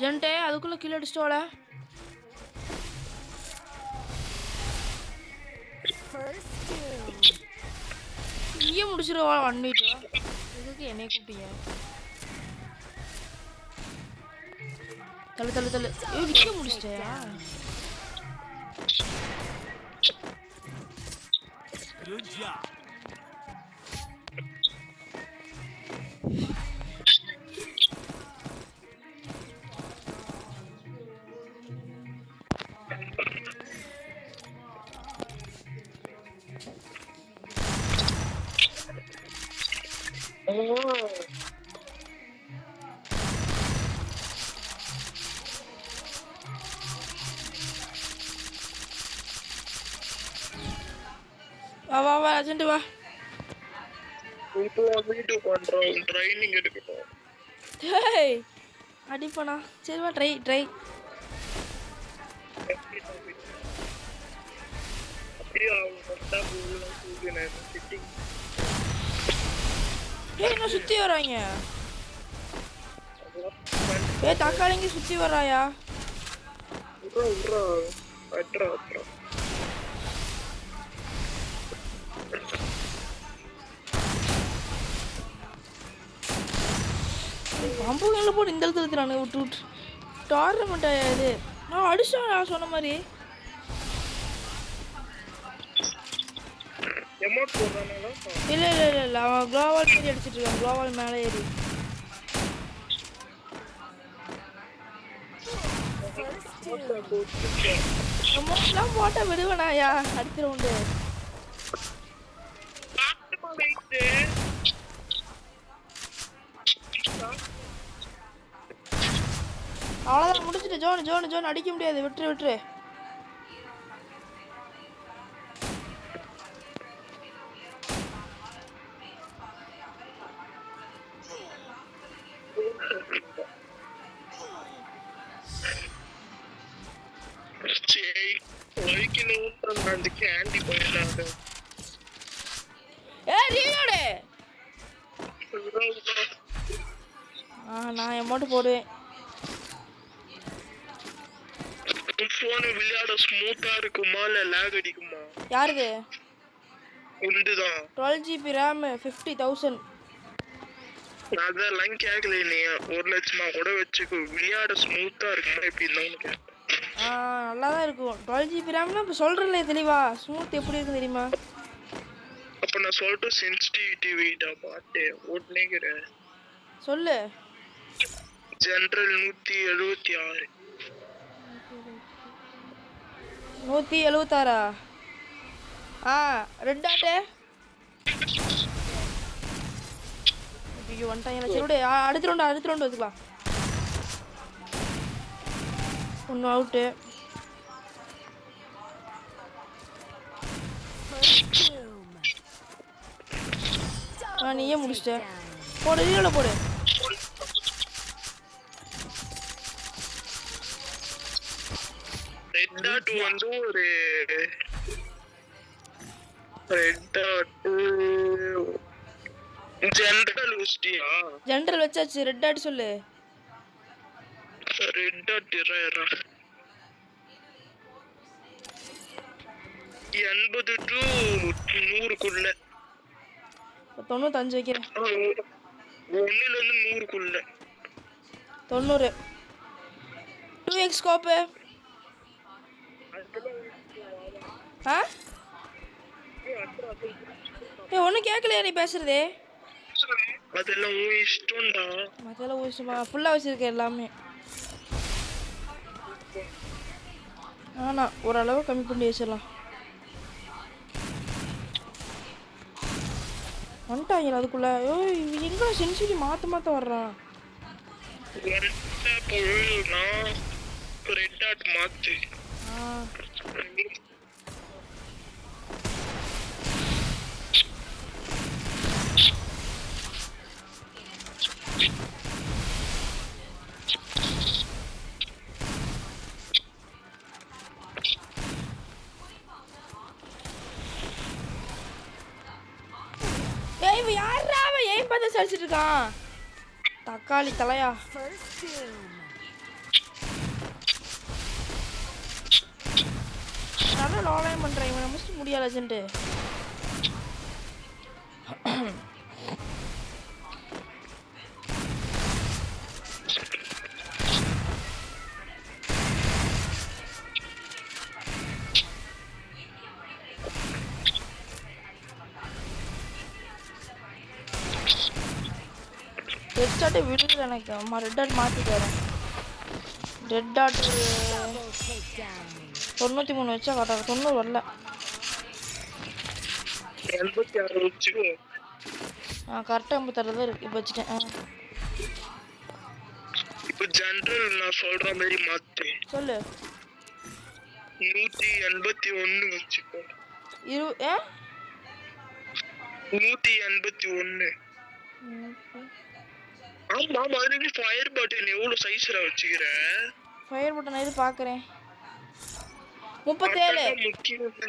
ஏன்டே அதுக்குள்ள கீழே அடிச்சிட்டோல. நீயே முடிச்சிருவா 1 minute. இதுக்கு என்னைய கூப்பிட்டீங்க? தள்ளு தள்ளு தள்ளு. நீயே முடிச்சிட்டியா? Good job. வா வா வா அர்ஜென்ட் வா. இப்போ வீடியோ பண்றோம் ட்ரைனிங் எடுக்கணும். டேய் அடிப்பனா. சரி வா ட்ரை. அப்படியே அவங்க சிட்டிங். ஏய் இன்னும் சுத்தி வராங்க. ஏய் தக்காளிங்க சுத்தி வராயா? உட்ரா அட்ரா பாம்புகளை போட்டு இந்த இடத்துல இருக்கிறானு விட்டு டோர்னமெண்ட் ஆயா இது. நான் அடிச்சேன் நான் சொன்ன மாதிரி. எமோட் போடுறானே. இல்ல அவன் குளோவால் ஏறி அடிச்சிட்டு இருக்கான். குளோவால் மேலே ஏறி அமௌண்ட்லாம் போட்டால் விடுவேனாயா அடுத்த ரவுண்டு. அவ்வளோதான் முடிச்சுட்டு ஜோன் அடிக்க முடியாது. விட்டுரு நான் அமௌண்ட் போடுவேன். போன் விளையாட ஸ்மூத்தா இருக்குமா இல்ல லாக் அடிக்குமா? யாருது? உண்டுதான். 12 GB RAM 50,000. அதெல்லாம் கேட்கல. நீ 1 லட்சமா கூட வச்சுக்கோ. விளையாட ஸ்மூத்தா இருக்குமா எப்படி இருந்தாலும் கேட்டேன். நல்லா தான் இருக்கும். 12 GB RAMனா இப்போ சொல்கிறேன் தெளிவா. ஸ்மூத் எப்படி இருக்குன்னு தெரியுமா? அப்போ நான் சொல்லிட்டு சென்சிட்டிவிட்டி வெயிட்டா பார்த்து ஓட்டுனேங்கிறேன். சொல்லு. ஜென்ரல் 176. 176. Red dot. ஐயோ வந்துட்டாங்க. சரி அடுத்த ரவுண்டு வச்சுக்கலாம். ஒன்று அவுட்டு. நீயே முடிச்சிட்டேன். போடு ரீலோட போடு. ரெட் டாட் வந்து ஒரு ரெட் டாட் ஜெனரல் வச்சிட்டியா? ஜெனரல் வச்சாச்சு. ரெட் டாட் சொல்லு. Red dot 80 to 100க்குள்ள. 95 வைக்கிறேன். 1ல இருந்து 100க்குள்ள. 90. 2x scope. ஒன்றும் கேட்கலையா நீ பேசுறதே? அதெல்லாம் இஷ்டம்டா. அதெல்லாம் இஷ்டமா? ஃபுல்லாக வச்சிருக்கேன் எல்லாமே. ஓரளவு கம்மி பண்ணி வச்சிடலாம். வந்துட்டாங்க அதுக்குள்ள. எங்கே சென்சிட்டி மாற்ற வர்றான். ரெட் டாட் மாத்து. அடிச்சிட்டு இருக்கான். தக்காளி தலையா. நல்லா லோலையும் பண்ணுறேன் இவனை முடிச்சுட்டு முடியாது லெஜெண்டு. ரெட் டாட்டே விடுதல் எனக்கு. அம்மா ரெட் டாட் மாற்றிட்டு வரேன். ரெட் டாட் 93 வச்சா கரெக்டாக 90 வரல. 86 வச்சுக்கோ. கரெக்டாக 86 தான் இருக்கு. இப்போ வச்சுட்டேன். இப்போ ஜென்ரல் நான் சொல்ற மாதிரி மாத்து. சொல்லு. 181 வச்சுக்கோ. 181. ஆமா மறுபடி ஃபயர் பட்டன் எவ்வளவு சைஸ்ல வச்சுக்கிற? ஃபயர் பட்டன் இது பார்க்குறேன். 37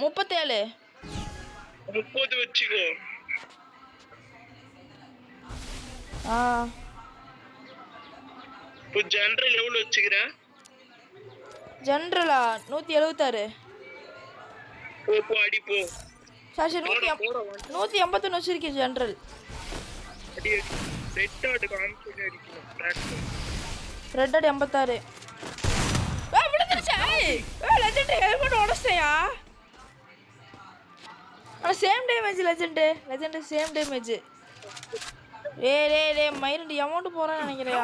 37 30 வச்சுக்கோ. இப்போ ஜெனரல் எவ்வளவு வச்சுக்கிற? ஜெனரலா 176. போ அடி போ. சரி 181 வச்சிருக்கேன் ஜெனரல். அடி ரெட் டாட் காமிச்சு அடிக்கலாம். Red dot 86. விடுந்துருச்சா? லெஜெண்ட் ஹெல்மெட் உடச்சிட்டயா? ஆனால் same damage legend same damage. டே மைரண்டி அமௌண்ட் போகிறான்னு நினைக்கிறியா?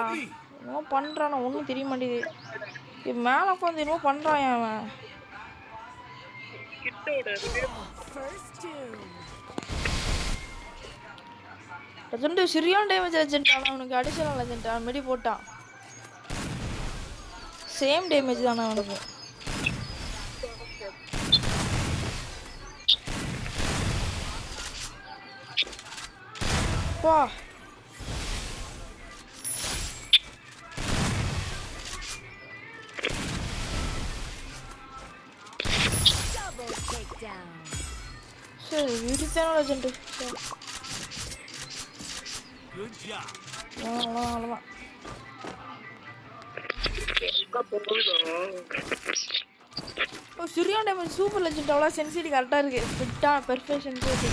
என்னமோ பண்ணுறான், ஒன்றும் தெரிய மாட்டேங்குது. மேலே உட்காந்து என்னமோ பண்ணுறான் அவன். லெஜெண்ட் சரியான டேமேஜ் லெஜெண்ட். ஆனால் அவனுக்கு அடிஷனல் லெஜெண்ட் அவன் மெடி போட்டான். சேம் டேமேஜ் தானே அவனுக்கு. வா சரி வீட்டுத்தான லெஜெண்ட். அவ்வளோதான். சரியான டேமேஜ் சூப்பர் லெஜெண்ட். அவ்வளோ சென்சிட்டி கரெக்டாக இருக்கு. ஃபிட்டாக பெர்ஃபெக்ட் சென்சிட்டி.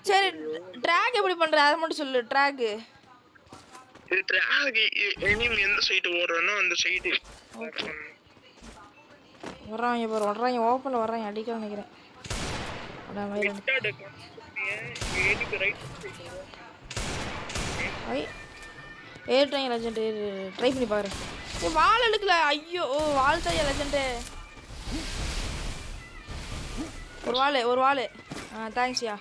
சரி ட்ராக் எப்படி பண்ற அதை மட்டும் சொல்லு. ட்ராக் எந்த சைடு ஓடுறனோ அந்த சைடு வர்றாங்க பாரு. வர்றாங்க ஓப்பனில் வர்றாங்க. அடிக்க நினைக்கிறேன். ஏறிட்டாங்க லெஜெண்ட். ட்ரை பண்ணி பாரு. வால் எடுக்கல. ஐயோ வால் தான் லெஜெண்ட். ஒரு வால் தேங்க்ஸ்யா.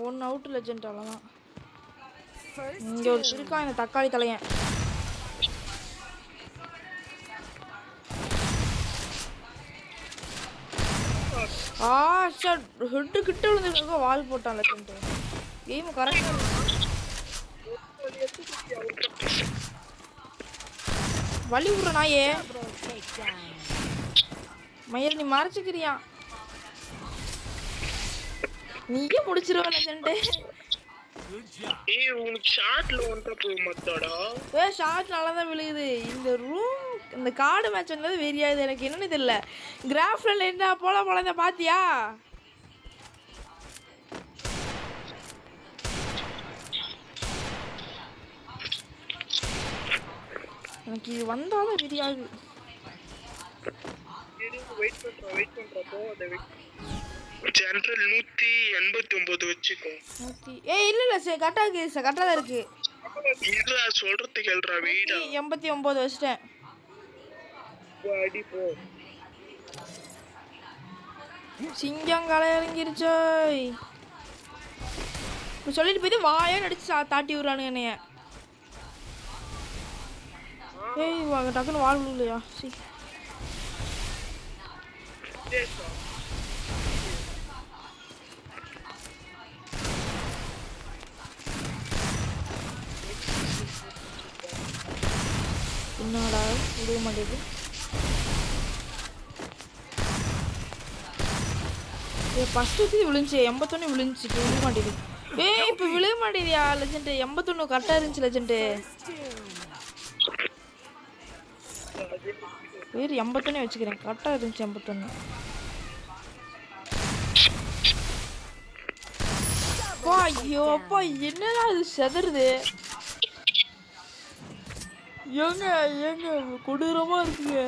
ஒன்று அவுட் லெஜெண்ட். அவ்வளோதான். இங்கே ஒரு இருக்கான் இந்த தக்காளி தலையன். சார் ஹெட்டு கிட்ட விழுந்துருக்க வால் போட்டான் லெஜெண்ட். கேம் கரெக்டாக வலி விட்ற நாயே. மயில் நீ மறைச்சிக்கிறியா? நீயே முடிச்சிருவ லெஜெண்ட். ஷார்ட் நல்லா தான் விழுகுது. இந்த ரூம் இந்த கார்டு மேட்ச் வந்தது வெறியாது எனக்கு. என்னன்னு தெரியல. கிராஃப்ல என்ன போல பாத்தியா? எனக்கு இது வந்தாலும் வெறியாது. ஜெனரல் 189 வச்சுக்கோ. இல்ல கரெக்டா தான் இருக்கு. இல்ல சொல்றது கேளுடா. வெயிட் 89 வச்சிட்டேன். அடி போ. சிங்கம் களை இறங்கிருச்சோ. இப்போ சொல்லிட்டு போய் வாயா நடிச்சு தாட்டி விடுறானுங்க என்னைய. டக்குன்னு வாழ் விழுலையா? சி விழுக மாட்டேங்குது. ஃபர்ஸ்ட் வச்சு விழுந்துச்சு 81 விழுந்துச்சு. இப்போ விழுக மாட்டேங்குது. இப்போ விழுக மாட்டேதியா லெஜெண்ட்? 81 கரெக்டாக இருந்துச்சு லெஜெண்ட். வேறு 81 வச்சுக்கிறேன், கரெக்டாக இருந்துச்சு 81. அப்பா ஐயோ அப்பா என்னடா இது செதறுது. ஏங்க ஏங்க கொடூரமாக இருக்குங்க.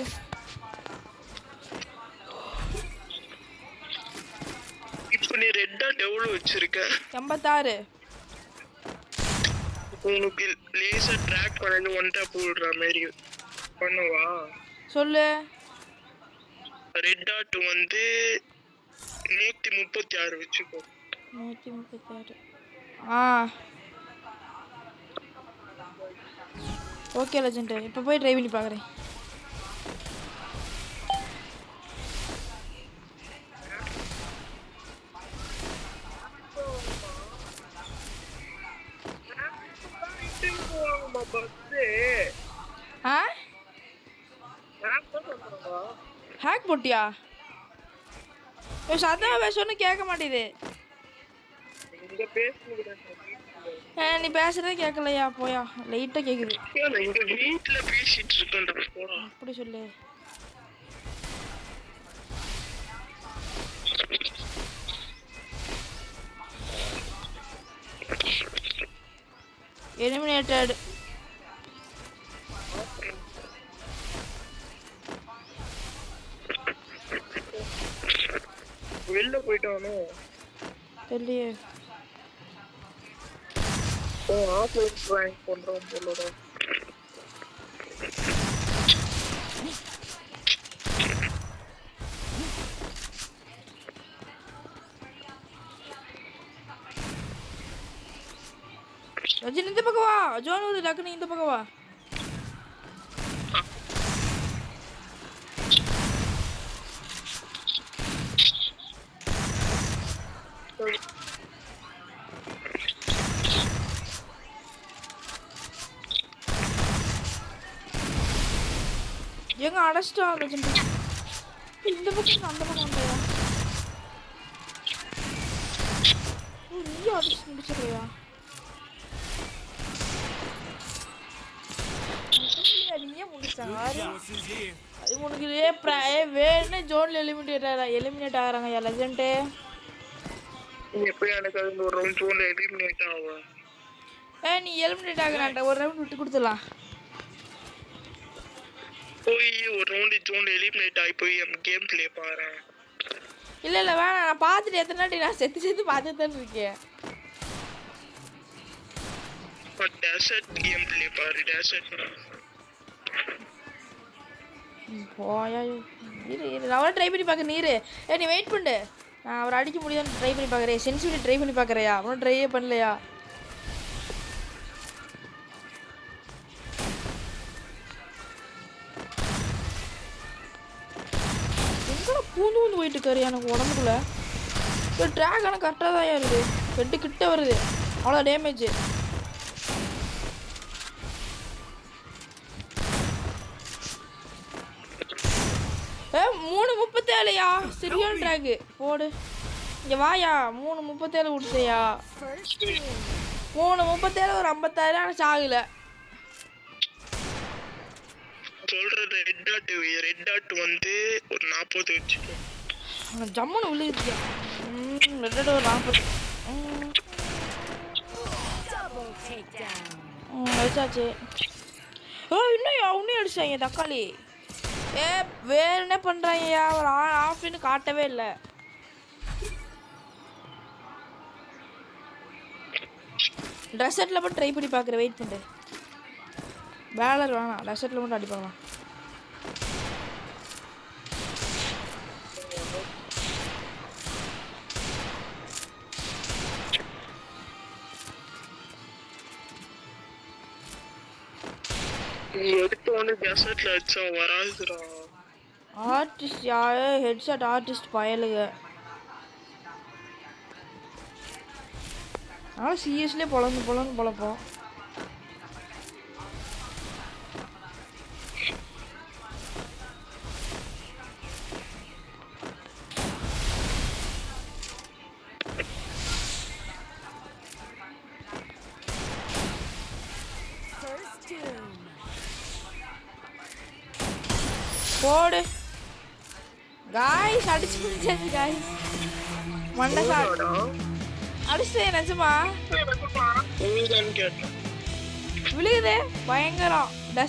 இப்போ நீ ரெட் டாட் எவ்வளவு வச்சிருக்க? 86. உனக்கு லேசர் ட்ராக் பண்ணி ஒன் டாப் போடுற மாதிரி பண்ணுவா? சொல்லு. ரெட் டாட் வந்து 136 வச்சுக்கோ. 136. ஓகே லெஜெண்ட், இப்போ போய் ட்ரை பண்ணி பார்க்குறேன். ஹேக் போட்டியா? சத்தமா பேசணும்னு கேட்க மாட்டேது. நீ பேசுறதே கேட்கலையா? போயா லைட்டா கேக்குது. அப்படி சொல்லு. எலிமினேட்டட். வெளில போயிட்டானோ தெரியலையே. ஆஃப்லைன் ட்ராயிங் பண்றோம் போலடா. ரஜினி இந்த பக்கம் வா. ஜோன் ஒரு டக்குனு இந்த பக்கம் வா. எங்க அடைச்சிட்டா ரஜினி? இந்த பக்கம் அந்த பக்கம் வந்தையா? நீயும் அடிச்சு முடிச்சிடலையா? நீயே முடிச்சாங்க. அது உனக்கு வேணும்னு ஜோன்ல எலிமினேட் ஆகிறாங்க லெஜெண்ட். எப்படி எனக்கு அது ஒரு ரவுண்ட் ஜோன்ல எலிமினேட் ஆகும்? நீ எலிமினேட் ஆகுறான்டா, ஒரு ரவுண்ட் விட்டு கொடுத்துடலாம். போய் ஒரு ரவுண்ட் ஜோன்ல எலிமினேட் ஆகி போய் கேம் ப்ளே பாரு. இல்லை வேணாம், நான் பார்த்துட்டு எத்தனை நாட்டி நான் செத்து பார்த்துட்டு தான் இருக்கேன். டெசர்ட் கேம் ப்ளே பாரு. டெசர்ட் போயா நான் அவரை ட்ரை பண்ணி பார்க்குறேன். நீரு நீ வெயிட் பண்ணு, நான் அவரை அடிக்க முடியாதுன்னு ட்ரை பண்ணி பார்க்குறேன். சென்சிட்டிவிட்டி ட்ரை பண்ணி பார்க்குறியா? அவனும் ட்ரையே பண்ணலையா? எங்கடா பூந்து போயிட்டு இருக்காரு எனக்கு உடம்புக்குள்ள. ட்ராக் ஆனால் கரெக்டாக தான் இருக்குது. ஹெட்டு கிட்ட வருது, அவ்வளோ டேமேஜ். 3:37யா? சரியான ட்ராக் போடு. இங்கே வாயா. 3:37 விட்டுயா? 3:37 ஒரு 56. ஆனால் சாகலை. சொல்றது ரெட் டாட் வந்து ஒரு 40 வச்சுக்கோ. ஜம்முன்னு விழுந்துச்சியா? ரெட் டாட் ஒரு 40 வச்சாச்சு. இன்னும் அடிச்சாங்க தக்காளி. வேற என்ன பண்றாங்கயா? ஒரு ஆஃப்னு காட்டவே இல்லை. டெசர்ட்ல மட்டும் ட்ரை பண்ணி பார்க்குறேன். வெயிட் பண்ணு. பேலர் வேணாம், டெசர்ட்ல மட்டும் அடி பார்க்கலாம். ஆர்டிஸ்ட் யாரு? ஹெட்செட் ஆர்டிஸ்ட் பயலுங்க. ஆனால் சீரியஸ்லேயே பொழப்போம். போடு காய்ஸ், அடிச்சு முடிச்சாச்சு காய்ஸ். மண்டை சாட் அடிச்சிட்டேன் நிஜமா. உங்களுதான்னு கேட்டேன். விழுகுதே பயங்கரம்.